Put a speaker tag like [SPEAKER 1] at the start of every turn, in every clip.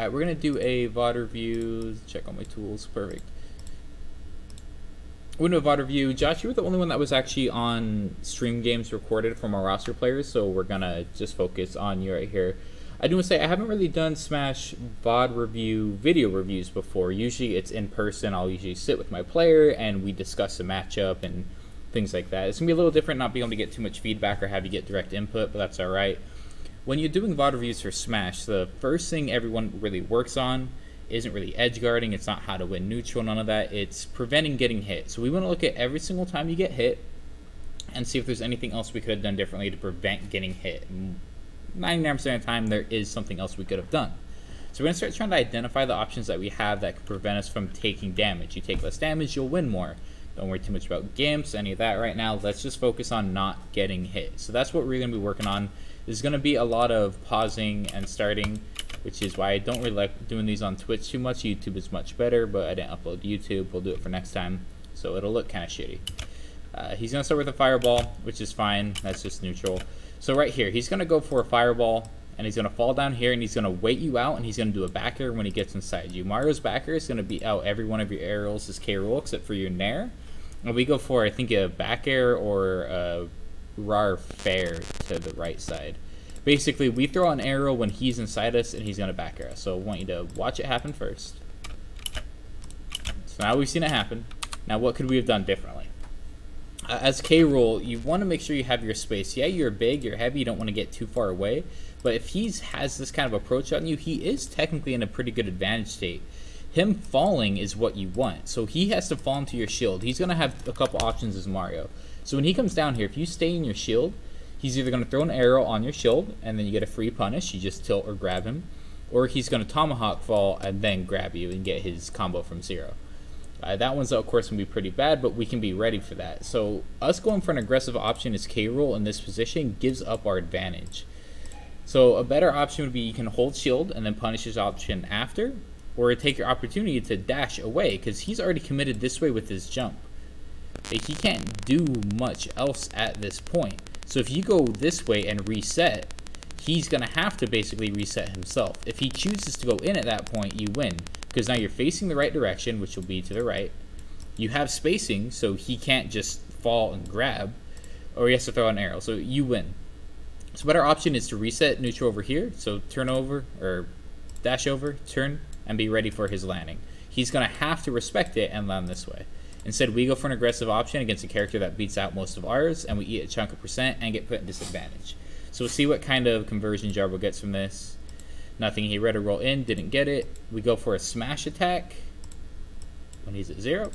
[SPEAKER 1] Alright, we're going to do a VOD review. Check all my tools. Perfect. We're going to do a VOD review. Josh, you were the only one that was actually on stream games recorded from our roster players, so we're going to just focus on you right here. I do want to say I haven't really done Smash VOD review video reviews before. Usually it's in person. I'll usually sit with my player and we discuss the matchup and things like that. It's going to be a little different not being able to get too much feedback or have you get direct input, but that's alright. When you're doing VOD reviews for Smash, the first thing everyone really works on isn't really edge guarding. It's not how to win neutral, none of that. It's preventing getting hit. So we want to look at every single time you get hit and see if there's anything else we could have done differently to prevent getting hit. 99% of the time, there is something else we could have done. So we're going to start trying to identify the options that we have that could prevent us from taking damage. You take less damage, you'll win more. Don't worry too much about gimps, any of that right now. Let's just focus on not getting hit. So that's what we're going to be working on. There's going to be a lot of pausing and starting, which is why I don't really like doing these on Twitch too much. YouTube is much better, but I didn't upload to YouTube. We'll do it for next time, so it'll look kind of shitty. He's going to start with a fireball, which is fine. That's just neutral. So right here, he's going to go for a fireball, and he's going to fall down here, and he's going to wait you out, and he's going to do a back air when he gets inside you. Mario's back air is going to beat out every one of your aerials as K roll, except for your nair. And we go for, I think, a back air or a rar fair to the right side. Basically, we throw an arrow when he's inside us, and he's going to back air us. So I want you to watch it happen first. So now we've seen it happen. Now what could we have done differently? As K roll, you want to make sure you have your space. Yeah, you're big, you're heavy, you don't want to get too far away. But if he has this kind of approach on you, he is technically in a pretty good advantage state. Him falling is what you want. So he has to fall into your shield. He's going to have a couple options as Mario. So when he comes down here, if you stay in your shield, he's either going to throw an arrow on your shield and then you get a free punish. You just tilt or grab him. Or he's going to tomahawk fall and then grab you and get his combo from zero. That one's, of course, going to be pretty bad, but we can be ready for that. So us going for an aggressive option as K roll in this position gives up our advantage. So a better option would be you can hold shield and then punish his option after. Or take your opportunity to dash away because he's already committed this way with his jump. Like, he can't do much else at this point. So if you go this way and reset, he's going to have to basically reset himself. If he chooses to go in at that point, you win. Because now you're facing the right direction, which will be to the right. You have spacing, so he can't just fall and grab. Or he has to throw an arrow, so you win. So a better option is to reset neutral over here. So turn over, or dash over, turn, and be ready for his landing. He's going to have to respect it and land this way. Instead, we go for an aggressive option against a character that beats out most of ours, and we eat a chunk of percent and get put in disadvantage. So we'll see what kind of conversion Jarbo gets from this. Nothing. He read a roll in, didn't get it. We go for a smash attack when he's at 0.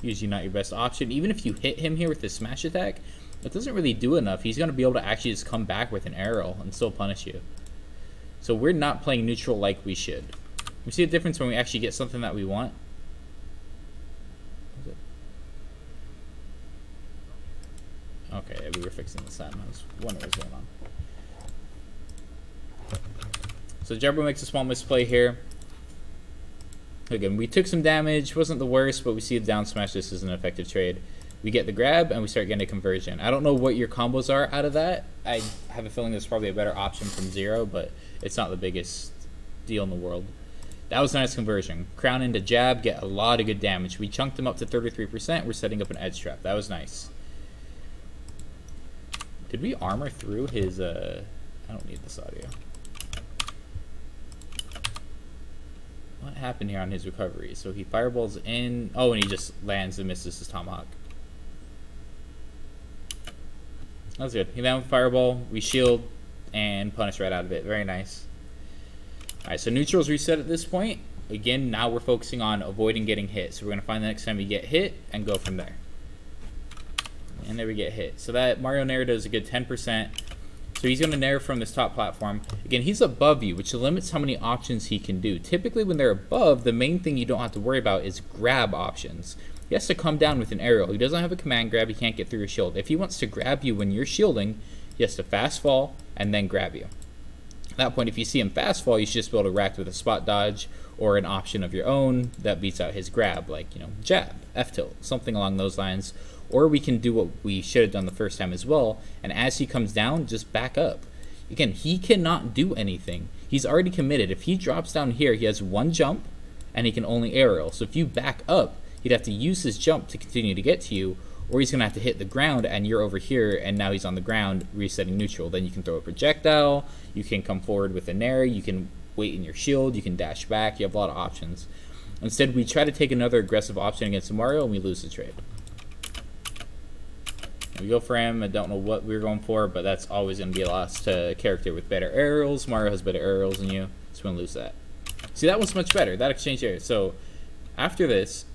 [SPEAKER 1] Usually not your best option. Even if you hit him here with the smash attack, it doesn't really do enough. He's going to be able to actually just come back with an arrow and still punish you. So we're not playing neutral like we should. We see the difference when we actually get something that we want. Okay, we were fixing the sun. I was wondering what was going on. So Jarbo makes a small misplay here. Again, we took some damage. Wasn't the worst, but we see the down smash. This is an effective trade. We get the grab, and we start getting a conversion. I don't know what your combos are out of that. I have a feeling there's probably a better option from 0, but it's not the biggest deal in the world. That was a nice conversion. Crown into jab, get a lot of good damage. We chunked him up to 33%. We're setting up an edge trap. That was nice. Did we armor through his, I don't need this audio. What happened here on his recovery? So he fireballs in. Oh, and he just lands and misses his tomahawk. That was good. He landed with fireball. We shield and punish right out of it. Very nice. Alright, so neutral's reset at this point. Again, now we're focusing on avoiding getting hit. So we're going to find the next time we get hit and go from there. And there we get hit. So that Mario Nair does a good 10%. So he's going to nair from this top platform. Again, he's above you, which limits how many options he can do. Typically, when they're above, the main thing you don't have to worry about is grab options. He has to come down with an arrow. He doesn't have a command grab. He can't get through your shield. If he wants to grab you when you're shielding, he has to fast fall and then grab you. At that point, if you see him fast fall, you should just be able to react with a spot dodge or an option of your own that beats out his grab, like, you know, jab, F-tilt, something along those lines. Or we can do what we should have done the first time as well, and as he comes down, just back up. Again, he cannot do anything. he's already committed. If he drops down here, he has one jump, and he can only aerial. So if you back up, he'd have to use his jump to continue to get to you, or he's going to have to hit the ground, and you're over here, and now he's on the ground, resetting neutral. Then you can throw a projectile, you can come forward with a nair, you can wait in your shield, you can dash back, you have a lot of options. Instead, we try to take another aggressive option against Mario, and we lose the trade. We go for him. I don't know what we were going for, but that's always going to be a loss to a character with better aerials. Mario has better aerials than you, so we're going to lose that. See, that one's much better. That exchange area. So after this,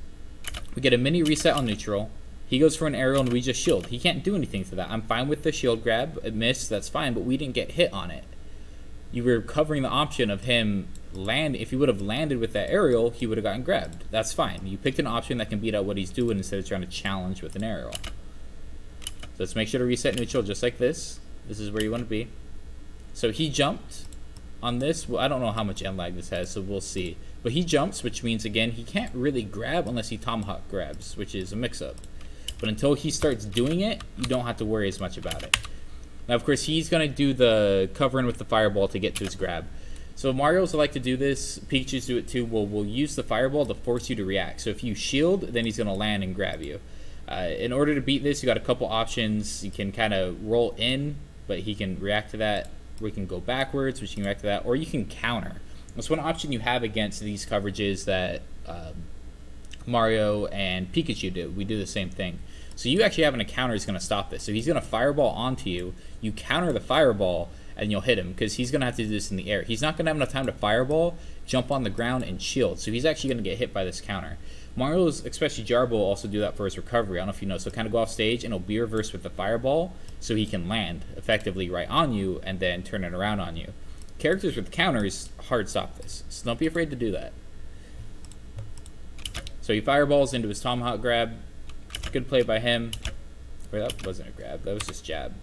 [SPEAKER 1] we get a mini reset on neutral. He goes for an aerial, and we just shield. He can't do anything to that. I'm fine with the shield grab. It missed. That's fine, but we didn't get hit on it. You were covering the option of him land. If he would have landed with that aerial, he would have gotten grabbed. That's fine. You picked an option that can beat out what he's doing instead of trying to challenge with an aerial. So let's make sure to reset neutral just like this. This is where you want to be. So he jumped on this. Well, I don't know how much end lag this has, so we'll see. But he jumps, which means, again, he can't really grab unless he tomahawk grabs, which is a mix-up. But until he starts doing it, you don't have to worry as much about it. Now, of course, he's going to do the covering with the fireball to get to his grab. So Mario's like to do this. Pikachu's do it too. We'll use the fireball to force you to react. So if you shield, then he's going to land and grab you. In order to beat this, you got a couple options. You can kind of roll in, but he can react to that. We can go backwards, which you can react to that, or you can counter. That's one option you have against these coverages that Mario and Pikachu do. We do the same thing. So you actually having a counter is going to stop this. So he's going to fireball onto you. You counter the fireball, and you'll hit him because he's going to have to do this in the air. He's not going to have enough time to fireball, jump on the ground, and shield. So he's actually going to get hit by this counter. Mario's, especially Jarbo, will also do that for his recovery. I don't know if you know. So kind of go off stage, and he'll be reversed with the fireball so he can land effectively right on you and then turn it around on you. Characters with counters hard stop this. So don't be afraid to do that. So he fireballs into his tomahawk grab. Good play by him. Wait, that wasn't a grab. That was just jab.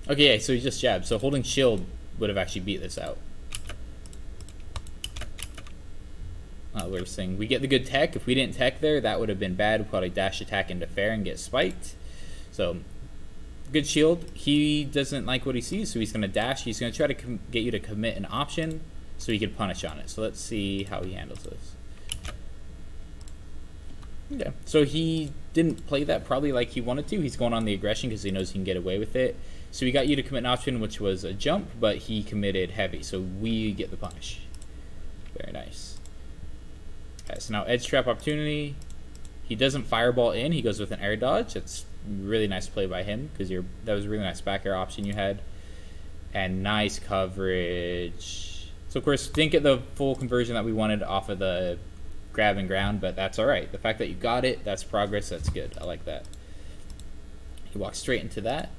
[SPEAKER 1] Okay, yeah, so he just jabbed. So holding shield would have actually beat this out. We're saying we get the good tech. If we didn't tech there, that would have been bad. We'd probably dash attack into fair and get spiked. So good shield. He doesn't like what he sees, so he's going to dash. He's going to try to get you to commit an option so he can punish on it. So let's see how he handles this. Okay, so he didn't play that probably like he wanted to. He's going on the aggression because he knows he can get away with it. So he got you to commit an option, which was a jump, but he committed heavy. So we get the punish. Very nice. Okay, so now edge trap opportunity. He doesn't fireball in. He goes with an air dodge. That's really nice play by him because that was a really nice back air option you had. And nice coverage. So, of course, didn't get the full conversion that we wanted off of the grab and ground, but that's all right. The fact that you got it, that's progress. That's good. I like that. He walks straight into that.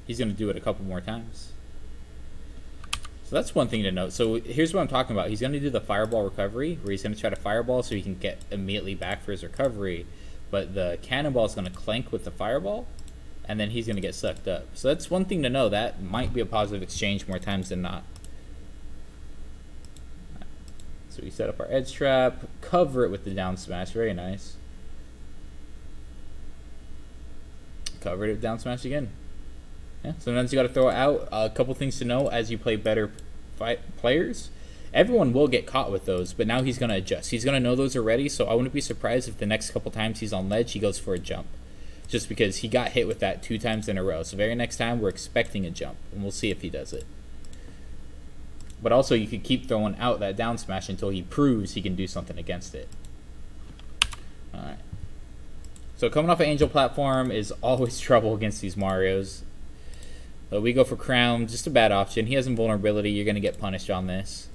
[SPEAKER 1] He's going to do it a couple more times. So that's one thing to note. So here's what I'm talking about. He's going to do the fireball recovery, where he's going to try to fireball so he can get immediately back for his recovery. But the cannonball is going to clank with the fireball, and then he's going to get sucked up. So that's one thing to know. That might be a positive exchange more times than not. So we set up our edge trap, cover it with the down smash. Very nice. Covered it with down smash again. Yeah, sometimes you got to throw it out. A couple things to know as you play better players. Everyone will get caught with those, but now he's going to adjust. He's going to know those are ready, so I wouldn't be surprised if the next couple times he's on ledge, he goes for a jump. Just because he got hit with that 2 times in a row. So very next time, we're expecting a jump, and we'll see if he does it. But also, you could keep throwing out that down smash until he proves he can do something against it. Alright. So coming off an Angel platform is always trouble against these Marios. We go for Crown, just a bad option. He has invulnerability. You're going to get punished on this.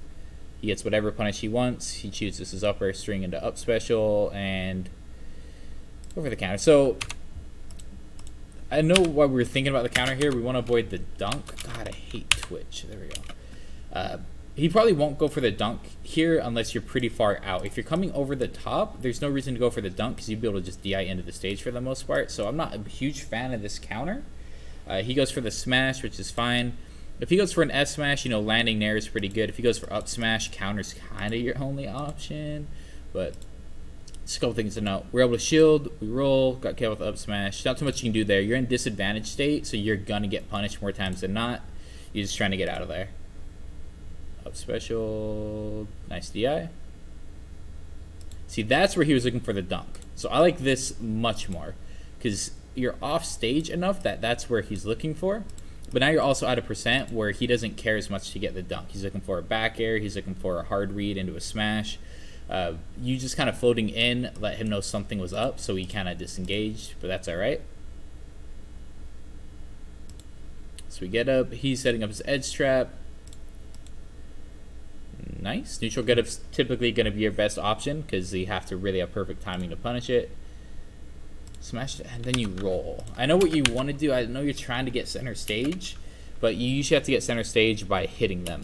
[SPEAKER 1] He gets whatever punish he wants. He chooses his upper string into up special and go for the counter. So I know why we were thinking about the counter here. We want to avoid the dunk. God, I hate Twitch. There we go. He probably won't go for the dunk here unless you're pretty far out. If you're coming over the top, there's no reason to go for the dunk because you'd be able to just DI into the stage for the most part. So I'm not a huge fan of this counter. He goes for the smash, which is fine. If he goes for an S smash, you know, landing there is pretty good. If he goes for up smash, counter's kind of your only option. But just a couple things to note. We're able to shield, we roll, got killed with up smash. Not too much you can do there. You're in disadvantaged state, so you're going to get punished more times than not. He's just trying to get out of there. Up special. Nice DI. See, that's where he was looking for the dunk. So I like this much more, because you're off stage enough that that's where he's looking for. But now you're also at a percent where he doesn't care as much to get the dunk. He's looking for a back air. He's looking for a hard read into a smash. You just kind of floating in, let him know something was up, so he kind of disengaged, but that's all right. So we get up. He's setting up his edge trap. Nice. Neutral get up's typically going to be your best option because you have to really have perfect timing to punish it. Smash it, and then you roll. I know what you want to do. I know you're trying to get center stage, but you usually have to get center stage by hitting them.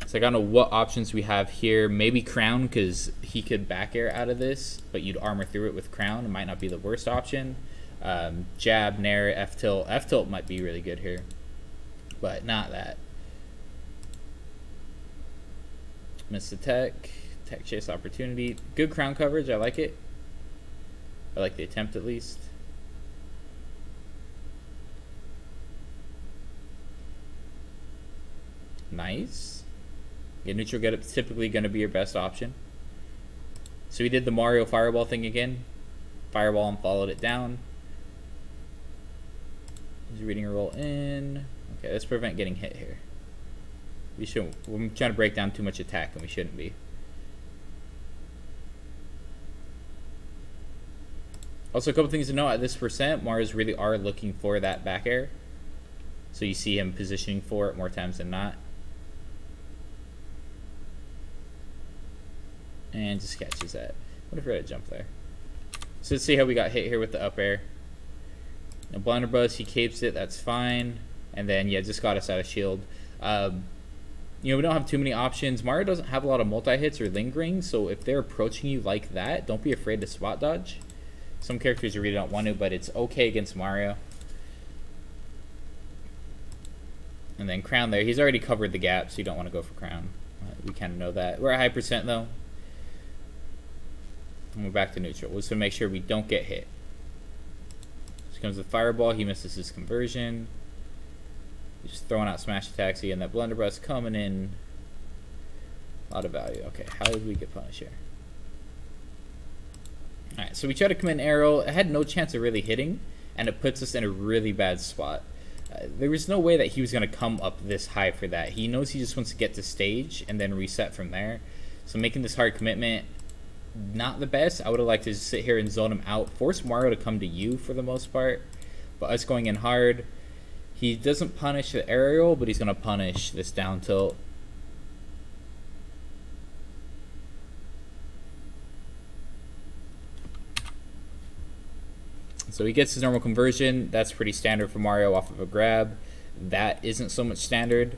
[SPEAKER 1] So I don't know what options we have here. Maybe Crown, because he could back air out of this, but you'd armor through it with Crown. It might not be the worst option. Jab, Nair, F-tilt. F-tilt might be really good here, but not that. Miss the tech chase opportunity. Good Crown coverage, I like it. I like the attempt at least. Nice. Yeah, neutral get up is typically going to be your best option. So we did the Mario fireball thing again. Fireball and followed it down. He's reading a roll in. Okay, let's prevent getting hit here. We shouldn't. We're trying to break down too much attack, and we shouldn't be. Also, a couple things to know at this percent, Marios really are looking for that back air. So you see him positioning for it more times than not. And just catches that. What if we had a jump there? So let's see how we got hit here with the up air. Now blunderbuss, he capes it, that's fine. And then, yeah, just got us out of shield. You know, we don't have too many options. Mario doesn't have a lot of multi-hits or lingering, so if they're approaching you like that, don't be afraid to spot dodge. Some characters you really don't want to, but it's okay against Mario. And then Crown there. He's already covered the gap, so you don't want to go for Crown. We kind of know that. We're at high percent, though. And we're back to neutral. Let's make sure we don't get hit. Here comes the fireball. He misses his conversion. He's just throwing out smash attacks again. That blunderbuss coming in. A lot of value. Okay, how did we get punished here? Alright, so we try to come in arrow. It had no chance of really hitting, and it puts us in a really bad spot. There was no way that he was going to come up this high for that. He knows he just wants to get to stage and then reset from there. So making this hard commitment, not the best. I would have liked to just sit here and zone him out. Force Mario to come to you for the most part. But us going in hard. He doesn't punish the aerial, but he's going to punish this down tilt. So he gets his normal conversion. That's pretty standard for Mario off of a grab. That isn't so much standard.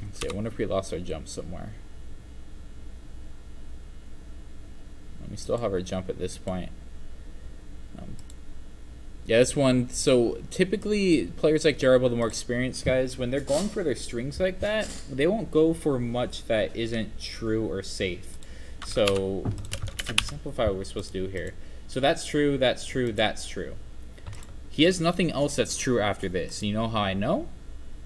[SPEAKER 1] Let's see, I wonder if we lost our jump somewhere. We still have our jump at this point. Yeah, this one, so typically players like Jarbo, the more experienced guys, when they're going for their strings like that, they won't go for much that isn't true or safe. So to simplify what we're supposed to do here. So that's true, that's true, that's true. He has nothing else that's true after this. You know how I know?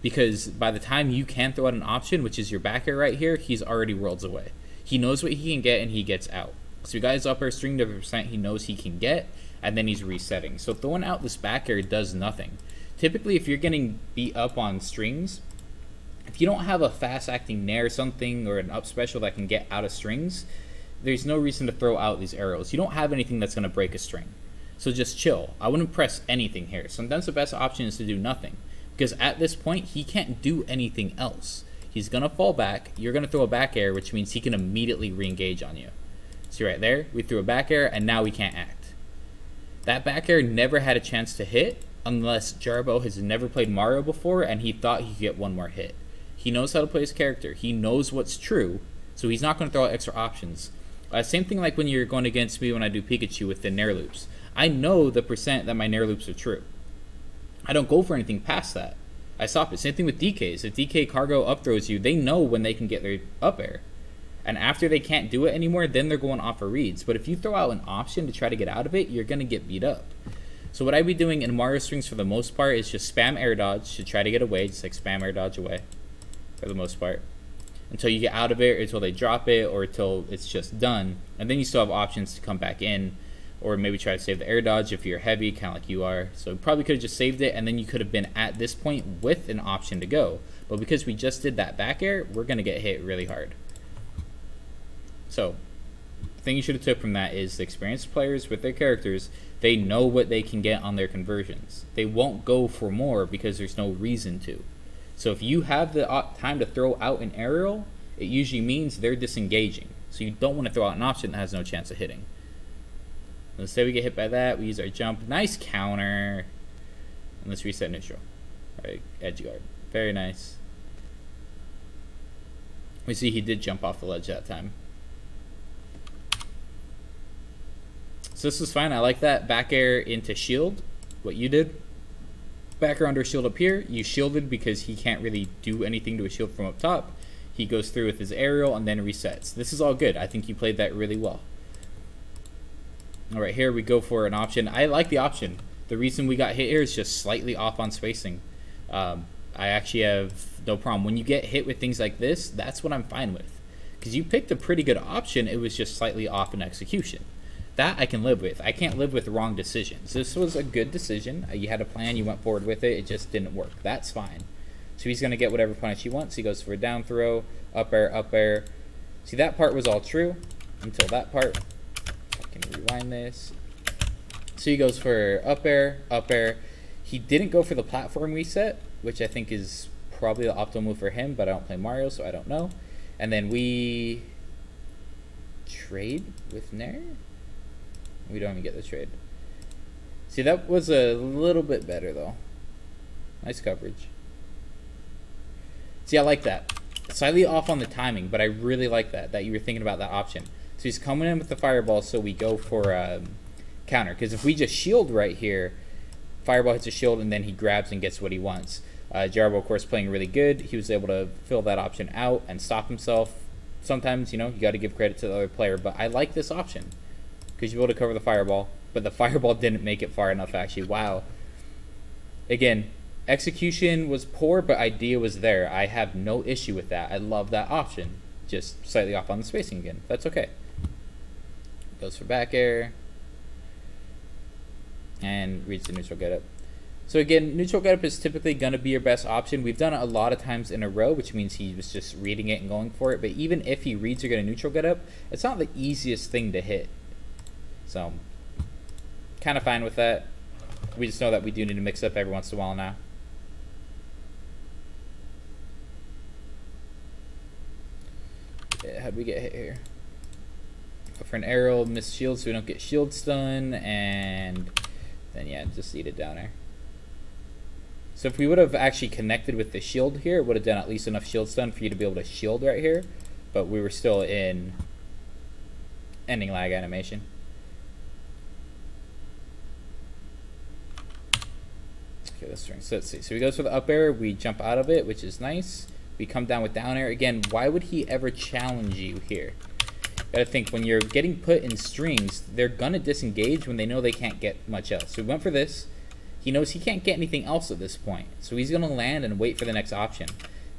[SPEAKER 1] Because by the time you can throw out an option, which is your back air right here, he's already worlds away. He knows what he can get and he gets out. So you guys up air string to the percent he knows he can get, and then he's resetting. So throwing out this back air does nothing. Typically, if you're getting beat up on strings, if you don't have a fast acting nair or something or an up special that can get out of strings, there's no reason to throw out these arrows. You don't have anything that's going to break a string. So just chill. I wouldn't press anything here. Sometimes the best option is to do nothing. Because at this point, he can't do anything else. He's going to fall back. You're going to throw a back air, which means he can immediately re-engage on you. See right there? We threw a back air, and now we can't act. That back air never had a chance to hit unless Jarbo has never played Mario before and he thought he could get one more hit. He knows how to play his character. He knows what's true, so he's not going to throw out extra options. Same thing like when you're going against me when I do Pikachu with the Nair loops. I know the percent that my Nair loops are true. I don't go for anything past that. I stop it. Same thing with DKs. If DK cargo up throws you, they know when they can get their up air. And after they can't do it anymore, then they're going off for reads. But if you throw out an option to try to get out of it, you're going to get beat up. So what I'd be doing in Mario strings for the most part is just spam air dodge to try to get away, just like spam air dodge away for the most part, until you get out of it, or until they drop it, or until it's just done. And then you still have options to come back in, or maybe try to save the air dodge if you're heavy, kind of like you are. So probably could have just saved it, and then you could have been at this point with an option to go. But because we just did that back air, we're going to get hit really hard. So the thing you should have took from that is the experienced players with their characters, they know what they can get on their conversions. They won't go for more because there's no reason to. So if you have the time to throw out an aerial, it usually means they're disengaging. So you don't want to throw out an option that has no chance of hitting. Let's say we get hit by that. We use our jump. Nice counter. And let's reset neutral. All right, edge guard. Very nice. We see he did jump off the ledge that time. So this was fine. I like that. Back air into shield. What you did. Back air under shield up here. You shielded because he can't really do anything to a shield from up top. He goes through with his aerial and then resets. This is all good. I think you played that really well. All right, here we go for an option. I like the option. The reason we got hit here is just slightly off on spacing. I actually have no problem. When you get hit with things like this, that's what I'm fine with. Because you picked a pretty good option. It was just slightly off in execution. That I can live with. I can't live with wrong decisions. This was a good decision. You had a plan. You went forward with it. It just didn't work. That's fine. So he's going to get whatever punish he wants. He goes for a down throw, up air, up air. See, that part was all true until that part. Rewind this. So he goes for up air, up air. He didn't go for the platform reset, which I think is probably the optimal move for him, but I don't play Mario, so I don't know. And then we trade with Nair. We don't even get the trade. See, that was a little bit better though. Nice coverage. See, I like that. Slightly off on the timing, but I really like that you were thinking about that option. So he's coming in with the fireball, so we go for counter. Because if we just shield right here, fireball hits a shield, and then he grabs and gets what he wants. Jarbo, of course, playing really good. He was able to fill that option out and stop himself. Sometimes, you got to give credit to the other player, but I like this option. Because you're able to cover the fireball, but the fireball didn't make it far enough, actually. Wow. Again, execution was poor, but idea was there. I have no issue with that. I love that option. Just slightly off on the spacing again. That's okay. Goes for back air. And reads the neutral getup. So again, neutral getup is typically going to be your best option. We've done it a lot of times in a row, which means he was just reading it and going for it. But even if he reads or get a neutral getup, it's not the easiest thing to hit. So, kind of fine with that. We just know that we do need to mix up every once in a while now. How'd we get hit here? Go for an aerial, miss shield so we don't get shield stun, and then yeah, just eat it down there. So if we would have actually connected with the shield here, it would have done at least enough shield stun for you to be able to shield right here, but we were still in ending lag animation. Okay, let's see. So he goes for the up air, we jump out of it, which is nice. We come down with down air. Again, why would he ever challenge you here? Gotta think, when you're getting put in strings, they're gonna disengage when they know they can't get much else. So we went for this. He knows he can't get anything else at this point. So he's gonna land and wait for the next option.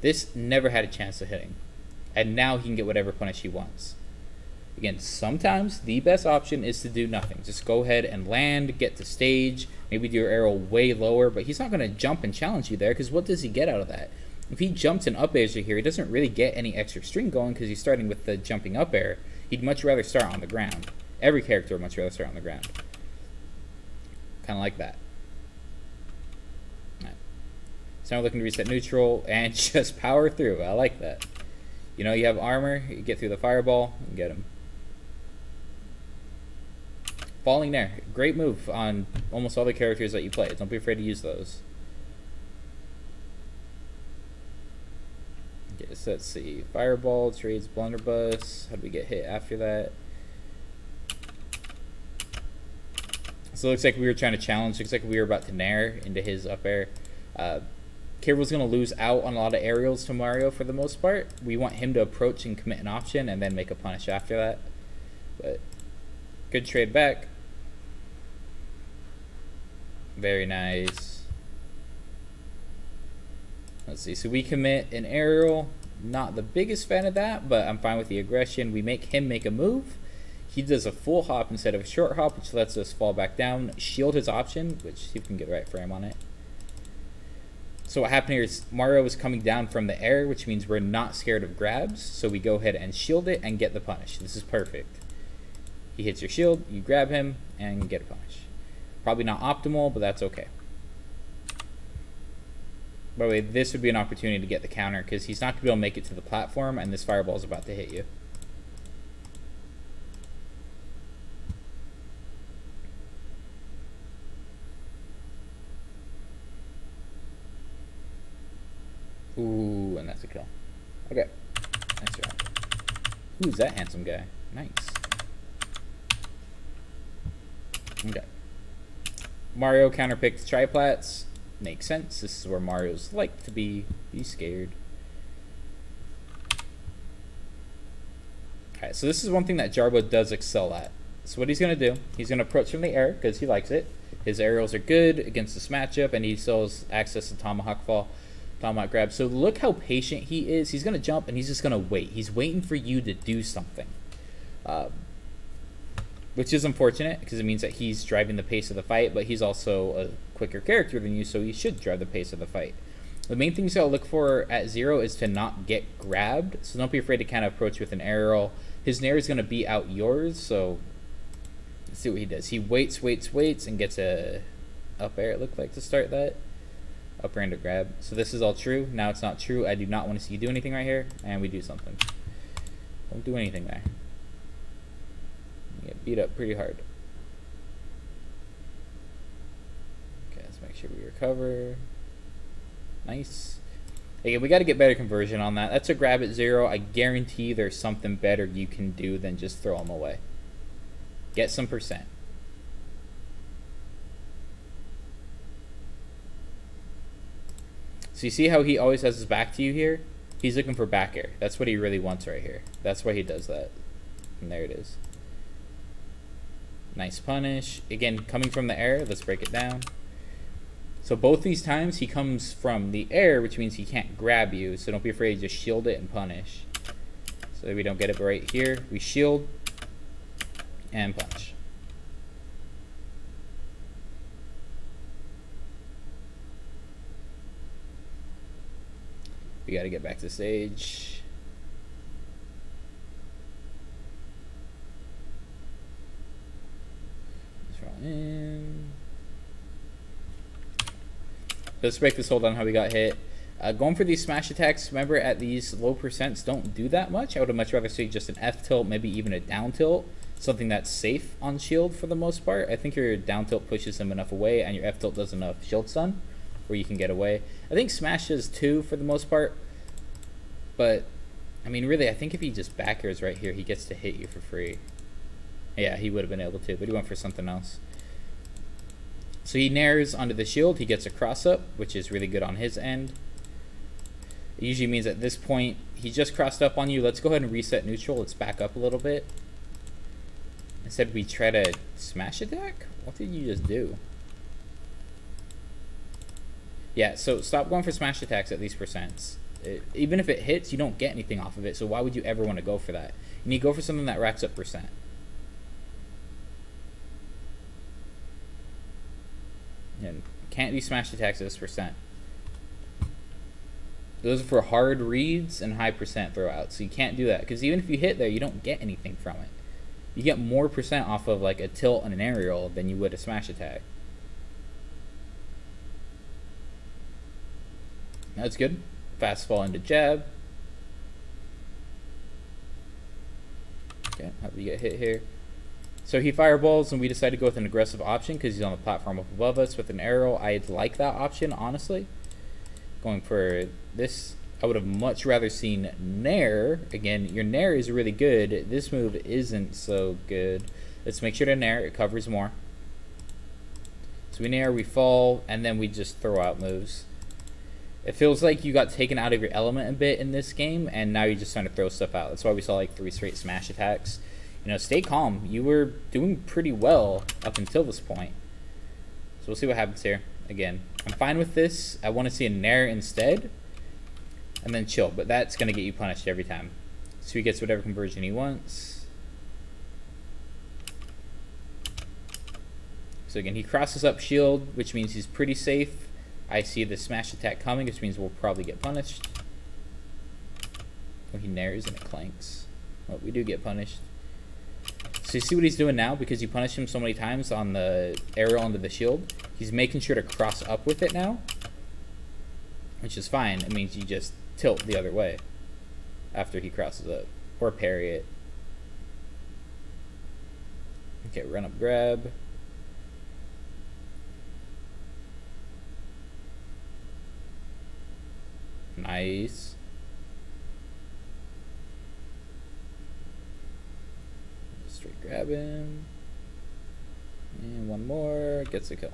[SPEAKER 1] This never had a chance of hitting. And now he can get whatever punish he wants. Again, sometimes the best option is to do nothing. Just go ahead and land, get to stage, maybe do your arrow way lower, but he's not gonna jump and challenge you there, because what does he get out of that? If he jumps and up airs you here, he doesn't really get any extra string going because he's starting with the jumping up air. He'd much rather start on the ground. Every character would much rather start on the ground. Kind of like that. Right. So now we're looking to reset neutral and just power through. I like that. You know, you have armor, you get through the fireball, and get him. Falling there. Great move on almost all the characters that you play. Don't be afraid to use those. Okay, so let's see. Fireball, trades, blunderbuss. How do we get hit after that? So it looks like we were trying to challenge. Looks like we were about to nair into his up air. Kirby's going to lose out on a lot of aerials to Mario for the most part. We want him to approach and commit an option and then make a punish after that. But good trade back. Very nice. Let's see. So we commit an aerial. Not the biggest fan of that, but I'm fine with the aggression. We make him make a move. He does a full hop instead of a short hop, which lets us fall back down. Shield his option, which see if we can get the right frame on it. So what happened here is Mario is coming down from the air, which means we're not scared of grabs. So we go ahead and shield it and get the punish. This is perfect. He hits your shield, you grab him, and get a punish. Probably not optimal, but that's okay. By the way, this would be an opportunity to get the counter because he's not going to be able to make it to the platform, and this fireball is about to hit you. Ooh, and that's a kill. Okay. Nice job. Who's that handsome guy? Nice. Okay. Mario counterpicked triplats. Makes sense. This is where Mario's like to be. Be scared. Alright, so this is one thing that Jarbo does excel at. So what he's going to do, he's going to approach from the air because he likes it. His aerials are good against this matchup, and he still has access to Tomahawk Fall, Tomahawk Grab. So look how patient he is. He's going to jump, and he's just going to wait. He's waiting for you to do something. Which is unfortunate because it means that he's driving the pace of the fight, but he's also a quicker character than you, so he should drive the pace of the fight. The main things you gotta look for at Zero is to not get grabbed, so don't be afraid to kind of approach with an aerial. His nair is going to be out yours, so let's see what he does. He waits, and gets a up air, it looked like, to start that. Up air and a grab. So this is all true. Now it's not true. I do not want to see you do anything right here, and we do something. Don't do anything there. Get beat up pretty hard. Okay, let's make sure we recover. Nice. Again, we got to get better conversion on that. That's a grab at Zero. I guarantee there's something better you can do than just throw them away. Get some percent. So you see how he always has his back to you here? He's looking for back air. That's what he really wants right here. That's why he does that. And there it is. Nice punish. Again, coming from the air. Let's break it down. So both these times he comes from the air, which means he can't grab you. So don't be afraid to just shield it and punish. So that we don't get it right here. We shield and punch. We got to get back to stage. In. Let's break this hold on how we got hit. Going for these smash attacks, remember at these low percents don't do that much. I would have much rather see just an F tilt, maybe even a down tilt. Something that's safe on shield for the most part. I think your down tilt pushes him enough away and your F tilt does enough shield stun where you can get away. I think smash does too for the most part. But, I mean really, I think if he just back airs right here, he gets to hit you for free. Yeah, he would have been able to, but he went for something else. So he nairs onto the shield, he gets a cross up, which is really good on his end. It usually means at this point, he just crossed up on you. Let's go ahead and reset neutral. Let's back up a little bit. Instead we try to smash attack? What did you just do? Yeah, so stop going for smash attacks at these percents. Even if it hits, you don't get anything off of it, so why would you ever want to go for that? You need to go for something that racks up percent. And can't do smash attacks at this percent. Those are for hard reads and high percent throwouts. So you can't do that. Because even if you hit there, you don't get anything from it. You get more percent off of like a tilt and an aerial than you would a smash attack. That's good. Fast fall into jab. Okay, how do you get hit here? So he fireballs, and we decide to go with an aggressive option because he's on the platform up above us with an arrow. I like that option, honestly. Going for this, I would have much rather seen nair. Again, your nair is really good. This move isn't so good. Let's make sure to nair. It covers more. So we nair, we fall, and then we just throw out moves. It feels like you got taken out of your element a bit in this game, and now you're just trying to throw stuff out. That's why we saw like 3 straight smash attacks. You know, stay calm. You were doing pretty well up until this point. So we'll see what happens here. Again, I'm fine with this. I want to see a nair instead. And then chill. But that's going to get you punished every time. So he gets whatever conversion he wants. So again, he crosses up shield, which means he's pretty safe. I see the smash attack coming, which means we'll probably get punished. Oh, he nairs and it clanks. Well, we do get punished. So you see what he's doing now? Because you punished him so many times on the arrow onto the shield. He's making sure to cross up with it now. Which is fine. It means you just tilt the other way after he crosses up. Or parry it. Okay, run up grab. Nice. Straight grab him. And one more. Gets the kill.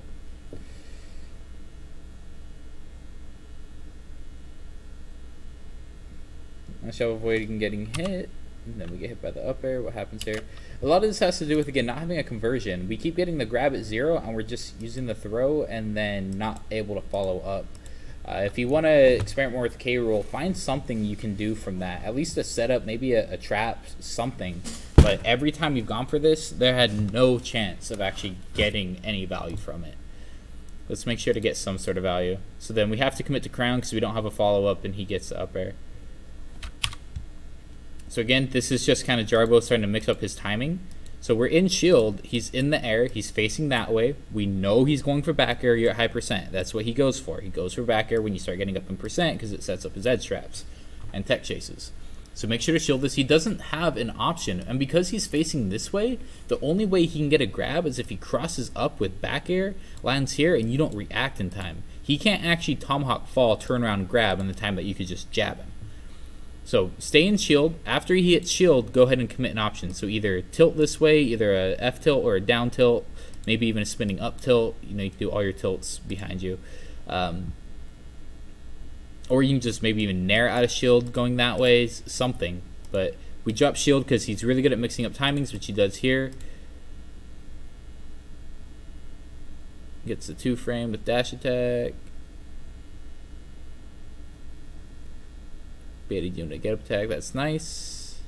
[SPEAKER 1] I shall avoid getting hit. And then we get hit by the up air. What happens here? A lot of this has to do with, again, not having a conversion. We keep getting the grab at 0, and we're just using the throw and then not able to follow up. If you want to experiment more with K roll, find something you can do from that. At least a setup, maybe a trap, something. But every time you've gone for this, there had no chance of actually getting any value from it. Let's make sure to get some sort of value. So then we have to commit to crown because we don't have a follow-up and he gets the up air. So again, this is just kind of Jarbo starting to mix up his timing. So we're in shield, he's in the air, he's facing that way. We know he's going for back air, you're at high percent. That's what he goes for. He goes for back air when you start getting up in percent because it sets up his edge traps and tech chases. So make sure to shield this. He doesn't have an option. And because he's facing this way, the only way he can get a grab is if he crosses up with back air, lands here, and you don't react in time. He can't actually tomahawk fall, turn around, grab in the time that you could just jab him. So stay in shield. After he hits shield, go ahead and commit an option. So either tilt this way, either a F tilt or a down tilt, maybe even a spinning up tilt. You know, you can do all your tilts behind you. Or you can just maybe even nair out of shield going that way, something. But we drop shield because he's really good at mixing up timings, which he does here. Gets the 2-frame with dash attack. Beta unit get up attack, that's nice.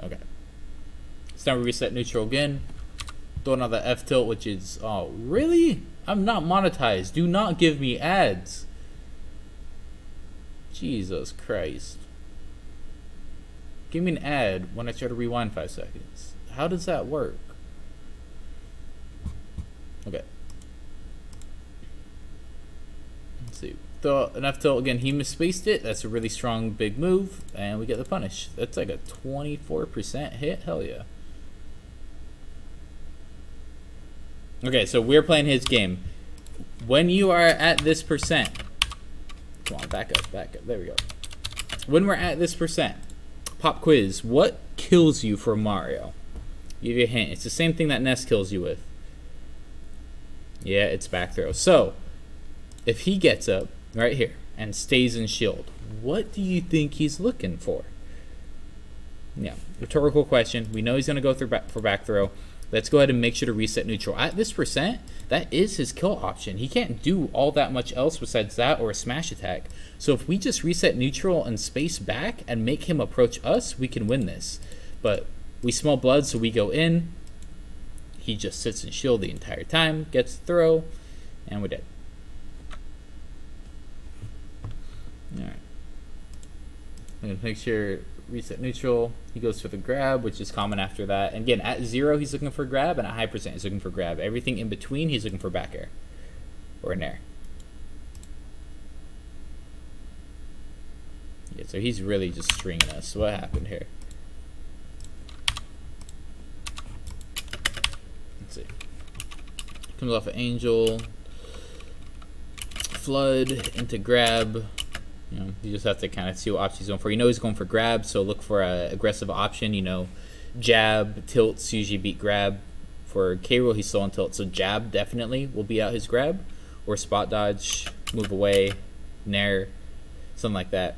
[SPEAKER 1] Okay. So now we reset neutral again. Throw another F tilt, which is, oh, really? I'm not monetized. Do not give me ads. Jesus Christ. Give me an ad when I try to rewind 5 seconds. How does that work? Okay. Let's see. Throw an F tilt again. He misspaced it. That's a really strong big move. And we get the punish. That's like a 24% hit. Hell yeah. Okay, so we're playing his game. When you are at this percent, come on, back up. There we go. When we're at this percent, pop quiz. What kills you for Mario? Give you a hint. It's the same thing that Ness kills you with. Yeah, it's back throw. So, if he gets up right here and stays in shield, what do you think he's looking for? Yeah, rhetorical question. We know he's going to go for back throw. Let's go ahead and make sure to reset neutral. At this percent, that is his kill option. He can't do all that much else besides that or a smash attack. So if we just reset neutral and space back and make him approach us, we can win this. But we smell blood, so we go in. He just sits in shield the entire time, gets throw, and we're dead. Alright. I'm going to make sure reset neutral. He goes for the grab, which is common after that. And again, at 0, he's looking for grab, and at high percent, he's looking for grab. Everything in between, he's looking for back air or an air. Yeah, so he's really just stringing us. What happened here? Let's see. Comes off an angel, flood into grab. You know, you just have to kind of see what option he's going for. You know he's going for grab, so look for an aggressive option. You know, jab, tilts usually beat grab. For K roll, he's still on tilt, so jab definitely will beat out his grab. Or spot dodge, move away, nair, something like that.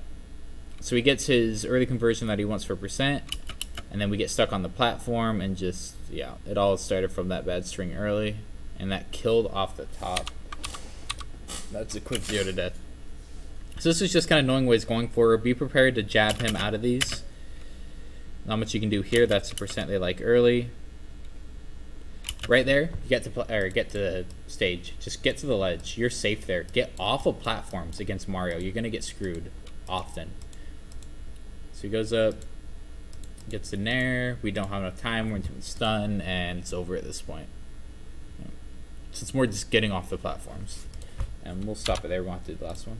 [SPEAKER 1] So he gets his early conversion that he wants for percent, and then we get stuck on the platform and just, yeah, it all started from that bad string early. and that killed off the top. That's a quick 0 to death. So this is just kind of knowing what he's going for. Be prepared to jab him out of these. Not much you can do here. That's the percent they like early. Right there, you get to play, or get to the stage. Just get to the ledge. You're safe there. Get off of platforms against Mario. You're gonna get screwed often. So he goes up, gets the nair. We don't have enough time. We're into a stun, and it's over at this point. So it's more just getting off the platforms. And we'll stop it there. We want to do the last one.